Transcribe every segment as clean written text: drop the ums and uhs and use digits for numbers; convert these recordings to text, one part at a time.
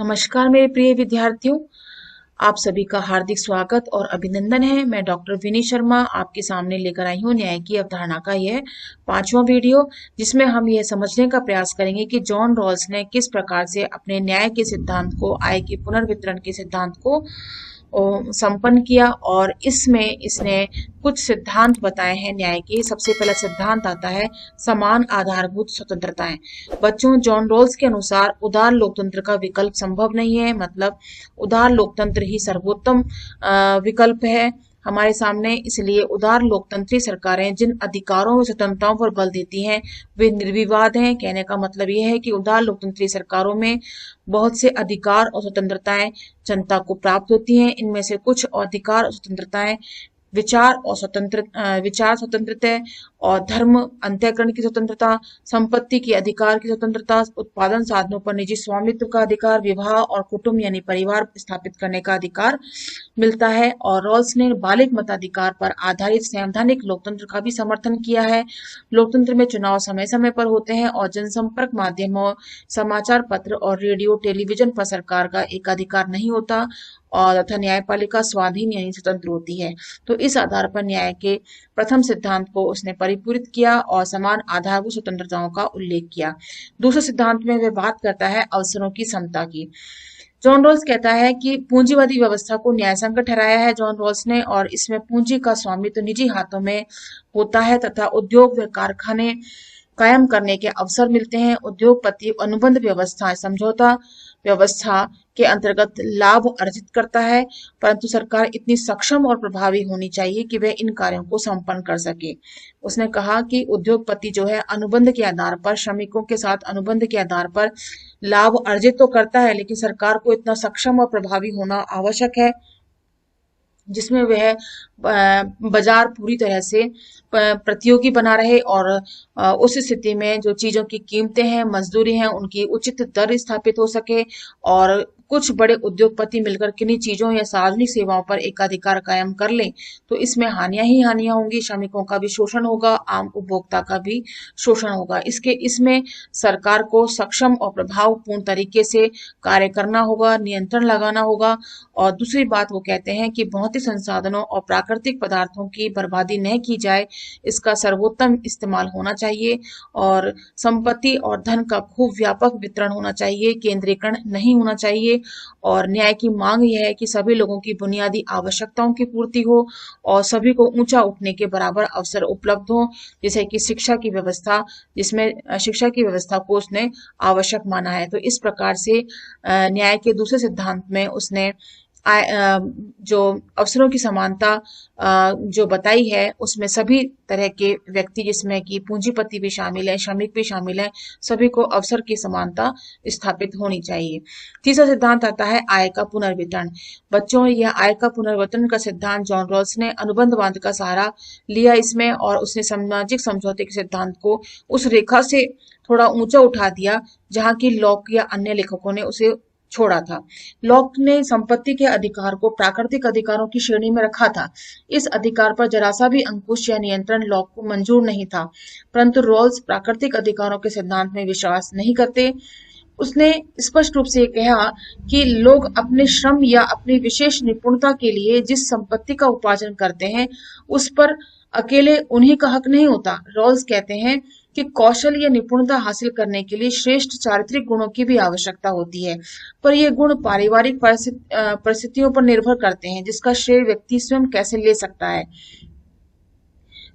नमस्कार मेरे प्रिय विद्यार्थियों, आप सभी का हार्दिक स्वागत और अभिनंदन है। मैं डॉक्टर विनी शर्मा आपके सामने लेकर आई हूँ न्याय की अवधारणा का यह 5वां वीडियो, जिसमें हम यह समझने का प्रयास करेंगे कि जॉन रॉल्स ने किस प्रकार से अपने न्याय के सिद्धांत को, आय के पुनर्वितरण के सिद्धांत को संपन्न किया। और इसमें इसने कुछ सिद्धांत बताए हैं न्याय के। सबसे पहला सिद्धांत आता है समान आधारभूत स्वतंत्रताएं। बच्चों, जॉन रॉल्स के अनुसार उदार लोकतंत्र का विकल्प संभव नहीं है, मतलब उदार लोकतंत्र ही सर्वोत्तम विकल्प है हमारे सामने। इसलिए उदार लोकतंत्री सरकारें जिन अधिकारों और स्वतंत्रताओं पर बल देती हैं वे निर्विवाद हैं। कहने का मतलब यह है कि उदार लोकतंत्री सरकारों में बहुत से अधिकार और स्वतंत्रताएं जनता को प्राप्त होती हैं। इनमें से कुछ अधिकार और स्वतंत्रताएं विचार स्वतंत्रता और धर्म अंतःकरण की स्वतंत्रता, संपत्ति की अधिकार की स्वतंत्रता, उत्पादन साधनों पर निजी स्वामित्व का अधिकार, विवाह और कुटुंब यानी परिवार स्थापित करने का अधिकार मिलता है। और रॉल्स ने बालिग मताधिकार पर आधारित संवैधानिक लोकतंत्र का भी समर्थन किया है। लोकतंत्र में चुनाव समय समय पर होते हैं और जनसंपर्क माध्यमों, समाचार पत्र और रेडियो टेलीविजन पर सरकार का एकाधिकार नहीं होता और तथा न्यायपालिका स्वाधीन यानी स्वतंत्र होती है। तो इस आधार पर न्याय के प्रथम सिद्धांत को उसने परिपूरित किया और समान आधारभूत स्वतंत्रताओं का उल्लेख किया। दूसरे सिद्धांत में वह बात करता है अवसरों की समता की। जॉन रॉल्स कहता है कि पूंजीवादी व्यवस्था को न्याय संकट ठहराया है जॉन रॉल्स ने, और इसमें पूंजी का स्वामित्व निजी हाथों में होता है तथा उद्योग व कारखाने कायम करने के अवसर मिलते हैं। उद्योगपति अनुबंध व्यवस्था, समझौता व्यवस्था के अंतर्गत लाभ अर्जित करता है, परंतु सरकार इतनी सक्षम और प्रभावी होनी चाहिए कि वह इन कार्यों को संपन्न कर सके। उसने कहा कि उद्योगपति जो है अनुबंध के आधार पर, श्रमिकों के साथ अनुबंध के आधार पर लाभ अर्जित तो करता है, लेकिन सरकार को इतना सक्षम और प्रभावी होना आवश्यक है जिसमें वह बाजार पूरी तरह से प्रतियोगी बना रहे और उस स्थिति में जो चीजों की कीमतें हैं, मजदूरी हैं, उनकी उचित दर स्थापित हो सके और कुछ बड़े उद्योगपति मिलकर किन्हीं चीजों या सार्वजनिक सेवाओं पर एकाधिकार कायम कर लें तो इसमें हानियां ही हानियां होंगी। श्रमिकों का भी शोषण होगा, आम उपभोक्ता का भी शोषण होगा। इसमें सरकार को सक्षम और प्रभावपूर्ण तरीके से कार्य करना होगा, नियंत्रण लगाना होगा। और दूसरी बात वो कहते हैं कि भौतिक संसाधनों और प्राकृतिक पदार्थों की बर्बादी न की जाए, इसका सर्वोत्तम इस्तेमाल होना चाहिए और संपत्ति और धन का खूब व्यापक वितरण होना चाहिए, केंद्रीकरण नहीं होना चाहिए। और न्याय की मांग यह है कि सभी लोगों की बुनियादी आवश्यकताओं की पूर्ति हो और सभी को ऊंचा उठने के बराबर अवसर उपलब्ध हो, जैसे कि शिक्षा की व्यवस्था, जिसमें शिक्षा की व्यवस्था को उसने आवश्यक माना है। तो इस प्रकार से न्याय के दूसरे सिद्धांत में उसने जो अवसरों की समानता जो बताई है उसमें सभी तरह के व्यक्ति, जिसमें कि पूंजीपति भी शामिल है, श्रमिक भी शामिल है, सभी को अवसर की समानता स्थापित होनी चाहिए। तीसरा सिद्धांत आता है आय का पुनर्वितरण। बच्चों, यह आय का पुनर्वितरण का सिद्धांत जॉन रॉल्स ने अनुबंधवाद का सहारा लिया इसमें, और उसने सामाजिक समझौते के सिद्धांत को उस रेखा से थोड़ा ऊंचा उठा दिया जहां की लॉक या अन्य लेखकों ने उसे छोड़ा था। लॉक ने संपत्ति के अधिकार को प्राकृतिक अधिकारों की श्रेणी में रखा था। इस अधिकार पर जरा सा भी अंकुश या नियंत्रण लॉक को मंजूर नहीं था, परंतु रॉल्स प्राकृतिक अधिकारों के सिद्धांत में विश्वास नहीं करते। उसने स्पष्ट रूप से कहा कि लोग अपने श्रम या अपनी विशेष निपुणता के लिए जिस संपत्ति का उपार्जन करते हैं उस पर अकेले उन्हीं का हक नहीं होता। रॉल्स कहते हैं कि कौशल या निपुणता हासिल करने के लिए श्रेष्ठ चारित्रिक गुणों की भी आवश्यकता होती है, पर ये गुण पारिवारिक परिस्थितियों पर निर्भर करते हैं, जिसका श्रेय व्यक्ति स्वयं कैसे ले सकता है।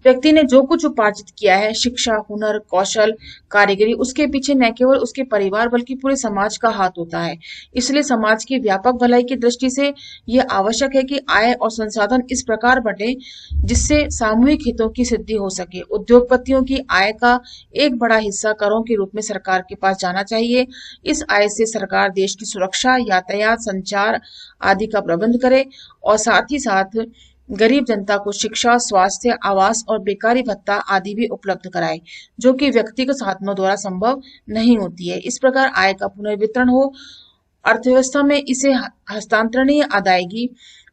व्यक्ति ने जो कुछ उपार्जित किया है, शिक्षा, हुनर, कौशल, कारीगरी, उसके पीछे न केवल उसके परिवार बल्कि पूरे समाज का हाथ होता है। इसलिए समाज की व्यापक भलाई की दृष्टि से यह आवश्यक है कि आय और संसाधन इस प्रकार बंटे जिससे सामूहिक हितों की सिद्धि हो सके। उद्योगपतियों की आय का एक बड़ा हिस्सा करों के रूप में सरकार के पास जाना चाहिए। इस आय से सरकार देश की सुरक्षा, यातायात, संचार आदि का प्रबंध करे और साथ ही साथ गरीब जनता को शिक्षा, स्वास्थ्य, आवास और बेकारी भत्ता आदि भी उपलब्ध कराए, जो कि व्यक्तिगत साधनों द्वारा संभव नहीं होती है। इस प्रकार आय का पुनर्वितरण हो, अर्थव्यवस्था में इसे हस्तांतरणीय अदायगी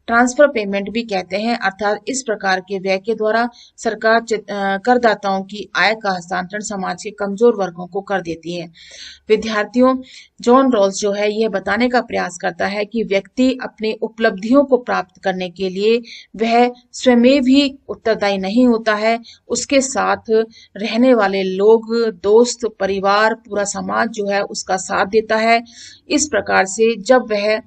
ट्रांसफर पेमेंट भी कहते हैं, अर्थात इस प्रकार के व्यय के द्वारा सरकार करदाताओं की आय का हस्तांतरण समाज के कमजोर वर्गों को कर देती है। विद्यार्थियों, जॉन रॉल्स जो है यह बताने का प्रयास करता है कि व्यक्ति अपनी उपलब्धियों को प्राप्त करने के लिए वह स्वयं ही उत्तरदायी नहीं होता है, उसके साथ रहने वाले लोग, दोस्त, परिवार, पूरा समाज जो है उसका साथ देता है। इस प्रकार से जब वह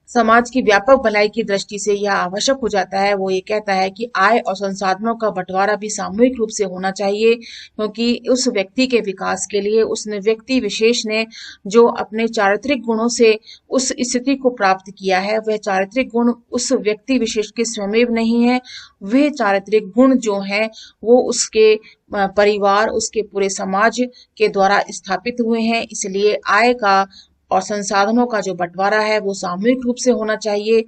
समाज की व्यापक भलाई की दृष्टि से यह आवश्यक हो जाता है, वो ये कहता है कि आय और संसाधनों का बंटवारा भी सामूहिक रूप से होना चाहिए, क्योंकि उस व्यक्ति के विकास के लिए उसने व्यक्ति विशेष ने जो अपने चारित्रिक गुणों से उस स्थिति को प्राप्त किया है, वह चारित्रिक गुण उस व्यक्ति विशेष के स्वयं नहीं है, वह चारित्रिक गुण जो है वो उसके परिवार, उसके पूरे समाज के द्वारा स्थापित हुए हैं। इसलिए आय का और संसाधनों का जो बंटवारा है वो सामूहिक रूप से होना चाहिए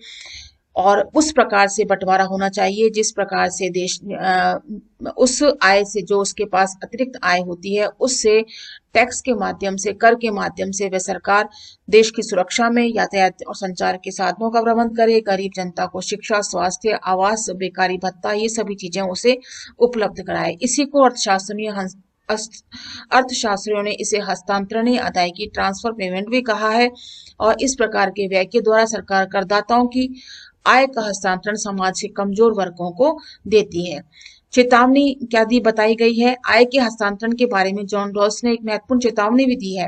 और उस प्रकार से बंटवारा होना चाहिए जिस प्रकार से देश उस आय से, जो उसके पास अतिरिक्त आय होती है, उससे टैक्स के माध्यम से, कर के माध्यम से वह सरकार देश की सुरक्षा में यातायात और संचार के साधनों का प्रबंध करे, गरीब जनता को शिक्षा, स्वास्थ्य, आवास, बेकारी भत्ता, ये सभी चीजें उसे उपलब्ध कराए। इसी को अर्थशास्त्रियों ने इसे हस्तांतरणीय अदायगी, ट्रांसफर पेमेंट भी कहा है और इस प्रकार के व्यय के द्वारा सरकार करदाताओं की आय का हस्तांतरण समाज के कमजोर वर्गों को देती है। चेतावनी क्या दी बताई गई है? आय के हस्तांतरण के बारे में जॉन रॉल्स ने एक महत्वपूर्ण चेतावनी भी दी है।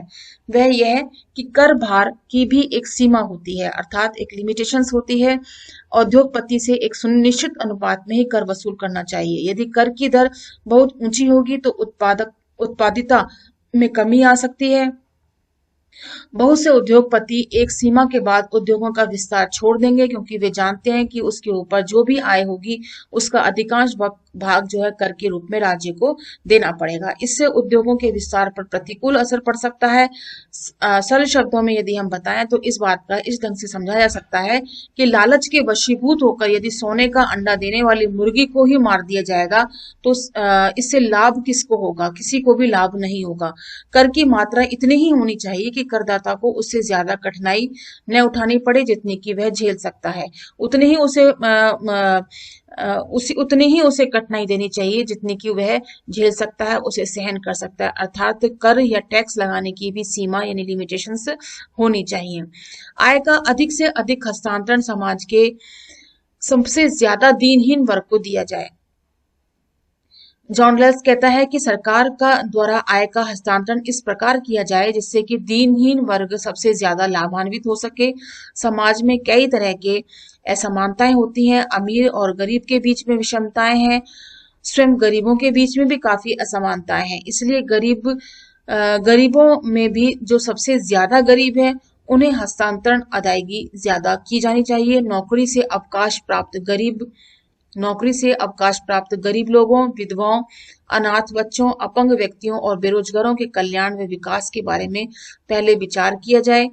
वह यह है कि कर भार की भी एक सीमा होती है, अर्थात एक लिमिटेशंस होती है। उद्योगपति से एक सुनिश्चित अनुपात में ही कर वसूल करना चाहिए। यदि कर की दर बहुत ऊंची होगी तो उत्पादिता में कमी आ सकती है। बहुत से उद्योगपति एक सीमा के बाद उद्योगों का विस्तार छोड़ देंगे, क्योंकि वे जानते हैं कि उसके ऊपर जो भी आय होगी उसका अधिकांश भाग जो है कर के रूप में राज्य को देना पड़ेगा। इससे उद्योगों के विस्तार पर प्रतिकूल असर पड़ सकता है। सरल शब्दों में यदि हम बताएं तो इस बात का इस ढंग से समझा जा सकता है कि लालच के वशीभूत होकर यदि सोने का अंडा देने वाली मुर्गी को ही मार दिया जाएगा तो इससे लाभ किसको होगा? किसी को भी लाभ नहीं होगा। कर की मात्रा इतनी ही होनी चाहिए कि करदाता को उससे ज्यादा कठिनाई न उठानी पड़े जितनी कि वह झेल सकता है। उतनी ही उसे कठिनाई देनी चाहिए जितनी कि वह झेल सकता है, उसे सहन कर सकता है। अर्थात कर या टैक्स लगाने की भी सीमा यानी लिमिटेशंस होनी चाहिए। आय का अधिक से अधिक हस्तांतरण समाज के सबसे ज्यादा दीनहीन वर्ग को दिया जाए। जॉन रॉल्स कहता है कि सरकार का द्वारा आय का हस्तांतरण इस प्रकार किया जाए जिससे कि दीनहीन वर्ग सबसे ज्यादा लाभान्वित हो सके। समाज में कई तरह के असमानताएं होती हैं, अमीर और गरीब के बीच में विषमताएं हैं, स्वयं गरीबों के बीच में भी काफी असमानताएं हैं। इसलिए गरीबों में भी जो सबसे ज्यादा गरीब है उन्हें हस्तांतरण अदायगी ज्यादा की जानी चाहिए। नौकरी से अवकाश प्राप्त गरीब लोगों, विधवाओं, अनाथ बच्चों, अपंग व्यक्तियों और बेरोजगारों के कल्याण व विकास के बारे में पहले विचार किया जाए।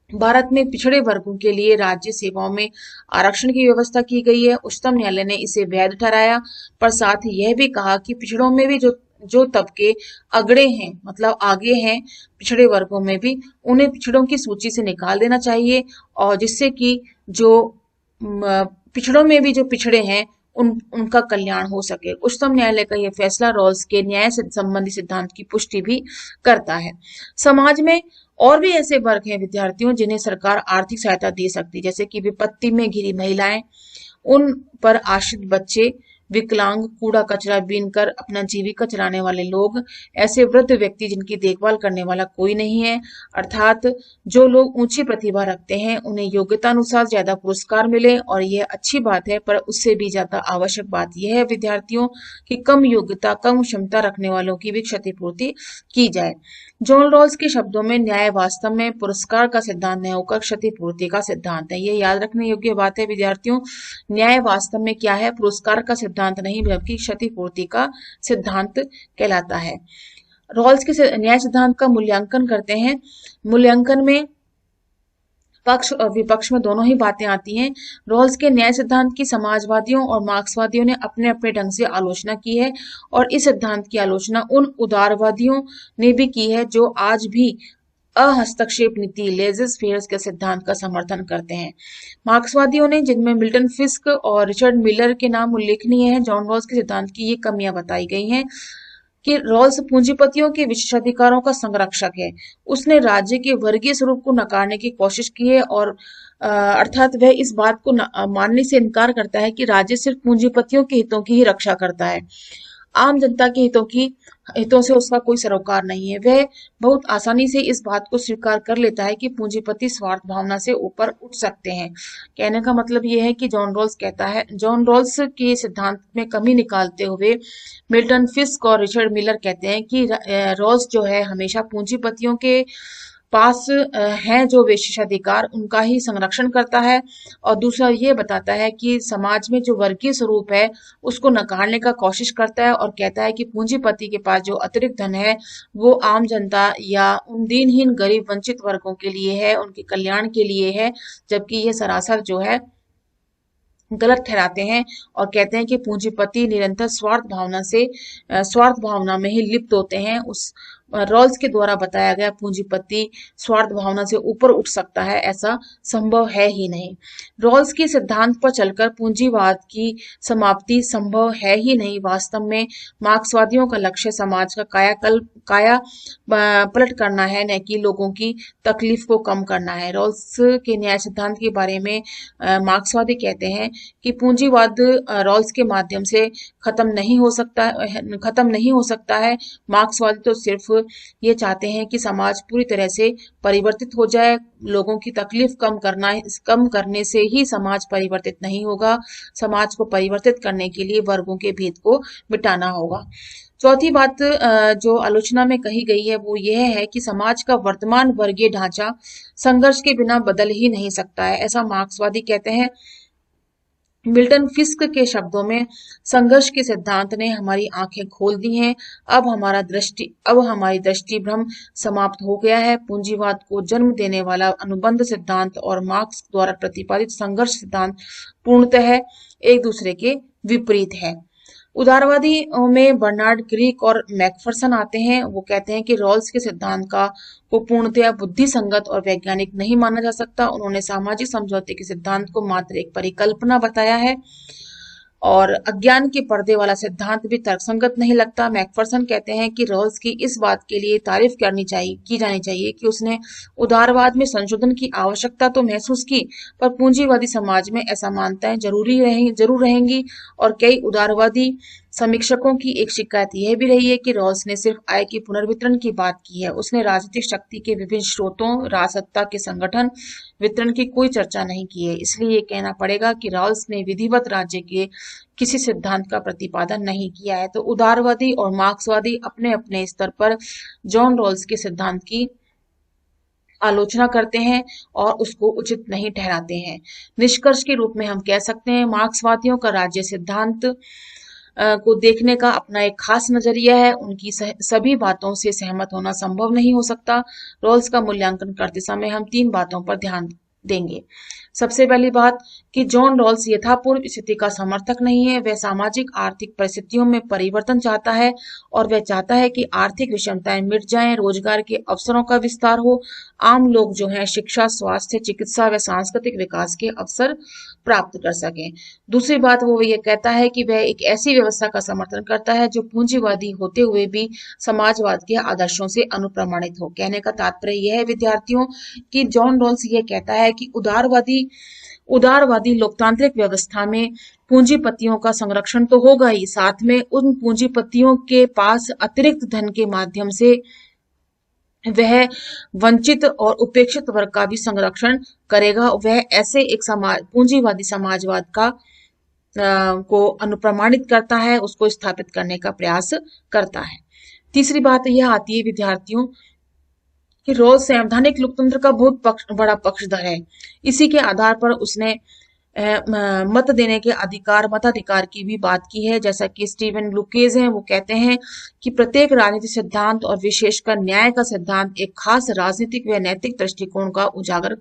भारत में पिछड़े वर्गों के लिए राज्य सेवाओं में आरक्षण की व्यवस्था की गई है। उच्चतम न्यायालय ने इसे वैध ठहराया, पर साथ ही यह भी कहा कि पिछड़ों में भी जो तबके अगड़े हैं, मतलब आगे हैं पिछड़े वर्गों में भी, उन्हें पिछड़ों की सूची से निकाल देना चाहिए और जिससे कि जो पिछड़ों में भी जो पिछड़े हैं उनका कल्याण हो सके। उच्चतम न्यायालय का यह फैसला रॉल्स के न्याय से संबंधी सिद्धांत की पुष्टि भी करता है। समाज में और भी ऐसे वर्ग हैं विद्यार्थियों जिन्हें सरकार आर्थिक सहायता दे सकती है, जैसे कि विपत्ति में घिरी महिलाएं, उन पर आश्रित बच्चे, विकलांग, कूड़ा कचरा बीनकर अपना जीविका चलाने वाले लोग, ऐसे वृद्ध व्यक्ति जिनकी देखभाल करने वाला कोई नहीं है। अर्थात जो लोग ऊंची प्रतिभा रखते हैं उन्हें योग्यता अनुसार ज्यादा पुरस्कार मिले, और यह अच्छी बात है, पर उससे भी ज्यादा आवश्यक बात यह है विद्यार्थियों कि कम योग्यता, कम क्षमता रखने वालों की भी क्षतिपूर्ति की जाए। जॉन रॉल्स के शब्दों में न्याय वास्तव में पुरस्कार का सिद्धांत नहीं होकर क्षतिपूर्ति का सिद्धांत है। ये याद रखने योग्य बात है विद्यार्थियों। न्याय वास्तव में क्या है? पुरस्कार का सिद्धांत नहीं बल्कि क्षतिपूर्ति का सिद्धांत कहलाता है। रॉल्स के न्याय सिद्धांत का मूल्यांकन करते हैं। मूल्यांकन में पक्ष और विपक्ष में दोनों ही बातें आती हैं। रॉल्स के न्याय सिद्धांत की समाजवादियों और मार्क्सवादियों ने अपने अपने ढंग से आलोचना की है, और इस सिद्धांत की आलोचना उन उदारवादियों ने भी की है जो आज भी अहस्तक्षेप नीति लेज़र फेयर्स के सिद्धांत का समर्थन करते हैं। मार्क्सवादियों ने, जिनमें मिल्टन फिस्क और रिचर्ड मिलर के नाम उल्लेखनीय हैं, जॉन रॉल्स के सिद्धांत की ये कमियां बताई गई हैं कि रॉल्स पूंजीपतियों के विशेषाधिकारों का संरक्षक है। उसने राज्य के वर्गीय स्वरूप को नकारने की कोशिश की है और अर्थात वह इस बात को मानने से इनकार करता है कि राज्य सिर्फ पूंजीपतियों के हितों की ही रक्षा करता है, आम जनता के हितों से उसका कोई सरोकार नहीं है। वह बहुत आसानी से इस बात को स्वीकार कर लेता है कि पूंजीपति स्वार्थ भावना से ऊपर उठ सकते हैं। कहने का मतलब यह है कि जॉन रॉल्स के सिद्धांत में कमी निकालते हुए मिल्टन फिस्क और रिचर्ड मिलर कहते हैं कि रॉल्स जो है हमेशा पूंजीपतियों के पास हैं जो विशेषाधिकार उनका ही संरक्षण करता है, और दूसरा ये बताता है कि समाज में जो वर्गीय स्वरूप है उसको नकारने का कोशिश करता है और कहता है कि पूंजीपति के पास जो अतिरिक्त धन है वो आम जनता या उन दीनहीन गरीब वंचित वर्गों के लिए है, उनके कल्याण के लिए है, जबकि यह सरासर जो है गलत ठहराते हैं और कहते हैं कि पूंजीपति निरंतर स्वार्थ भावना में ही लिप्त होते हैं। उस रॉल्स के द्वारा बताया गया पूंजीपति स्वार्थ भावना से ऊपर उठ सकता है, ऐसा संभव है ही नहीं। रॉल्स के सिद्धांत पर चलकर पूंजीवाद की समाप्ति संभव है ही नहीं। वास्तव में मार्क्सवादियों का लक्ष्य समाज का काया पलट करना है, न कि लोगों की तकलीफ को कम करना है। रॉल्स के न्याय सिद्धांत के बारे में मार्क्सवादी कहते हैं कि पूंजीवाद रॉल्स के माध्यम से खत्म नहीं हो सकता है। मार्क्सवादी तो सिर्फ ये चाहते हैं कि समाज पूरी तरह से परिवर्तित हो जाए। लोगों की तकलीफ कम करने से ही समाज परिवर्तित नहीं होगा। समाज को परिवर्तित करने के लिए वर्गों के भेद को मिटाना होगा। चौथी बात जो आलोचना में कही गई है वो यह है कि समाज का वर्तमान वर्गीय ढांचा संघर्ष के बिना बदल ही नहीं सकता है, ऐसा मार्क्सवादी कहते हैं। मिल्टन फिस्क के शब्दों में, संघर्ष के सिद्धांत ने हमारी आंखें खोल दी हैं। अब हमारी दृष्टि भ्रम समाप्त हो गया है। पूंजीवाद को जन्म देने वाला अनुबंध सिद्धांत और मार्क्स द्वारा प्रतिपादित संघर्ष सिद्धांत पूर्णतः एक दूसरे के विपरीत है। उदारवादी में बर्नार्ड क्रीक और मैकफरसन आते हैं। वो कहते हैं कि रॉल्स के सिद्धांत को पूर्णतया बुद्धि संगत और वैज्ञानिक नहीं माना जा सकता। उन्होंने सामाजिक समझौते के सिद्धांत को मात्र एक परिकल्पना बताया है और अज्ञान के पर्दे वाला सिद्धांत भी तर्कसंगत नहीं लगता। मैकफरसन कहते हैं कि रॉल्स की इस बात के लिए तारीफ की जानी चाहिए कि उसने उदारवाद में संशोधन की आवश्यकता तो महसूस की, पर पूंजीवादी समाज में ऐसा मान्यताएं जरूर रहेंगी। और कई उदारवादी समीक्षकों की एक शिकायत यह भी रही है कि रॉल्स ने सिर्फ आय के पुनर्वितरण की बात की है। उसने राजनीतिक शक्ति के विभिन्न स्रोतों, राजसत्ता के संगठन वितरण की कोई चर्चा नहीं की है। इसलिए ये कहना पड़ेगा कि रॉल्स ने विधिवत राज्य के किसी सिद्धांत का प्रतिपादन नहीं किया है। तो उदारवादी और मार्क्सवादी अपने अपने स्तर पर जॉन रॉल्स के सिद्धांत की आलोचना करते हैं और उसको उचित नहीं ठहराते हैं। निष्कर्ष के रूप में हम कह सकते हैं, मार्क्सवादियों का राज्य सिद्धांत को देखने का अपना एक खास नजरिया है। उनकी सभी बातों से सहमत होना संभव नहीं हो सकता। रॉल्स का मूल्यांकन करते समय हम 3 बातों पर ध्यान देंगे। सबसे पहली बात कि जॉन रॉल्स यथापूर्व स्थिति का समर्थक नहीं है। वह सामाजिक आर्थिक परिस्थितियों में परिवर्तन चाहता है और वह चाहता है कि आर्थिक विषमताएं मिट जाएं, रोजगार के अवसरों का विस्तार हो, आम लोग जो है शिक्षा, स्वास्थ्य, चिकित्सा व सांस्कृतिक विकास के अवसर प्राप्त कर सकें। दूसरी बात वो ये कहता है कि वह एक ऐसी व्यवस्था का समर्थन करता है जो पूंजीवादी होते हुए भी समाजवाद के आदर्शों से अनुप्रमाणित हो। कहने का तात्पर्य यह है विद्यार्थियों कि जॉन रॉल्स ये कहता है कि उदारवादी लोकतांत्रिक व्यवस्था में पूंजीपतियों का संरक्षण तो होगा ही, साथ में उन पूंजीपतियों के पास अतिरिक्त धन के माध्यम से वह वंचित और उपेक्षित वर्ग का भी संरक्षण करेगा। वह ऐसे एक पूंजीवादी समाजवाद को अनुप्रमाणित करता है, उसको स्थापित करने का प्रयास करता है। तीसरी बात यह आती है विद्यार्थियों कि रॉल्स संवैधानिक लोकतंत्र का बहुत बड़ा पक्षधर है। इसी के आधार पर उसने मत देने के मताधिकार की भी बात की है। जैसा कि स्टीवन लुकेज हैं, वो कहते हैं कि प्रत्येक राजनीतिक सिद्धांत और विशेषकर न्याय का सिद्धांत एक खास राजनीतिक व नैतिक दृष्टिकोण का उजागर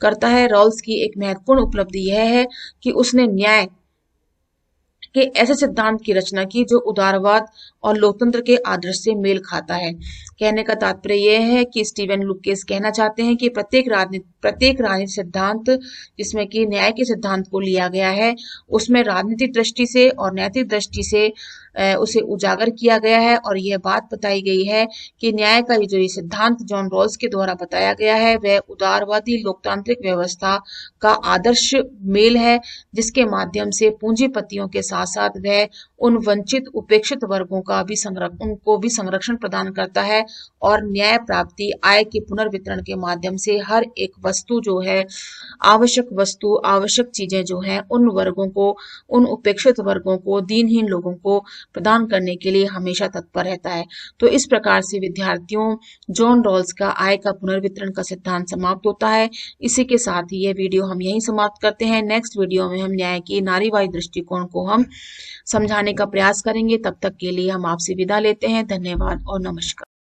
करता है। रॉल्स की एक महत्वपूर्ण उपलब्धि यह है कि उसने न्याय के ऐसे सिद्धांत की रचना की जो उदारवाद और लोकतंत्र के आदर्श से मेल खाता है। कहने का तात्पर्य यह है कि स्टीवन लुकेस कहना चाहते हैं कि प्रत्येक राजनीतिक सिद्धांत जिसमें कि न्याय के सिद्धांत को लिया गया है, उसमें राजनीतिक दृष्टि से और नैतिक दृष्टि से उसे उजागर किया गया है और यह बात बताई गई है कि न्याय का जो ये सिद्धांत जॉन रॉल्स के द्वारा बताया गया है वह उदारवादी लोकतांत्रिक व्यवस्था का आदर्श मेल है, जिसके माध्यम से पूंजीपतियों के साथ साथ वह उन वंचित उपेक्षित वर्गों का भी उनको भी संरक्षण प्रदान करता है और न्याय प्राप्ति आय के पुनर्वितरण के माध्यम से हर एक वस्तु जो है आवश्यक चीजें जो है उन वर्गों को, उन उपेक्षित वर्गों को, दीनहीन लोगों को प्रदान करने के लिए हमेशा तत्पर रहता है। तो इस प्रकार से विद्यार्थियों जॉन रॉल्स का आय का पुनर्वितरण का सिद्धांत समाप्त होता है। इसी के साथ ही यह वीडियो हम यहीं समाप्त करते हैं। नेक्स्ट वीडियो में हम न्याय की नारीवादी दृष्टिकोण को हम समझाने का प्रयास करेंगे। तब तक के लिए हम आपसे विदा लेते हैं। धन्यवाद और नमस्कार।